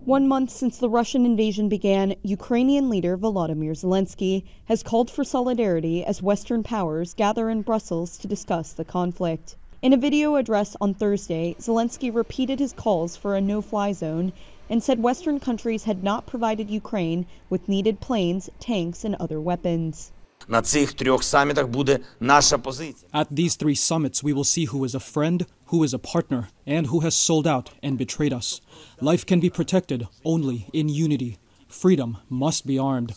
1 month since the Russian invasion began, Ukrainian leader Volodymyr Zelensky has called for solidarity as Western powers gather in Brussels to discuss the conflict. In a video address on Thursday, Zelensky repeated his calls for a no-fly zone and said Western countries had not provided Ukraine with needed planes, tanks, and other weapons. At these 3 summits, we will see who is a friend, who is a partner, and who has sold out and betrayed us. Life can be protected only in unity. Freedom must be armed.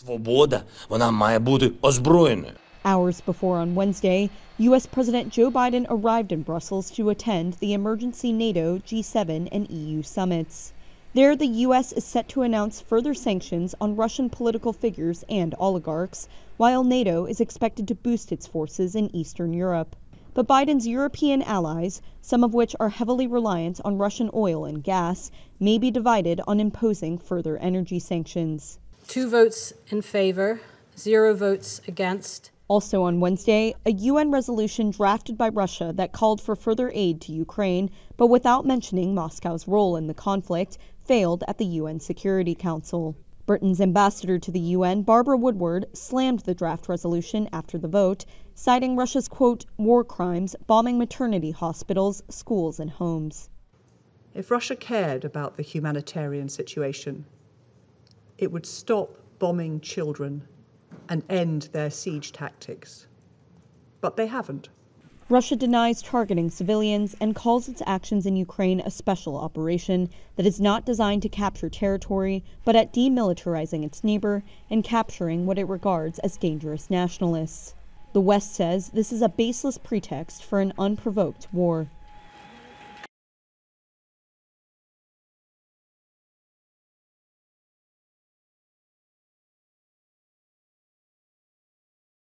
Hours before on Wednesday, U.S. President Joe Biden arrived in Brussels to attend the emergency NATO, G7, and EU summits. There, the U.S. is set to announce further sanctions on Russian political figures and oligarchs, while NATO is expected to boost its forces in Eastern Europe. But Biden's European allies, some of which are heavily reliant on Russian oil and gas, may be divided on imposing further energy sanctions. 2 votes in favor, 0 votes against. Also on Wednesday, a UN resolution drafted by Russia that called for further aid to Ukraine, but without mentioning Moscow's role in the conflict, failed at the UN Security Council. Britain's ambassador to the UN, Barbara Woodward, slammed the draft resolution after the vote, citing Russia's, quote, war crimes, bombing maternity hospitals, schools, and homes. If Russia cared about the humanitarian situation, it would stop bombing children and end their siege tactics. But they haven't. Russia denies targeting civilians and calls its actions in Ukraine a special operation that is not designed to capture territory, but at demilitarizing its neighbor and capturing what it regards as dangerous nationalists. The West says this is a baseless pretext for an unprovoked war.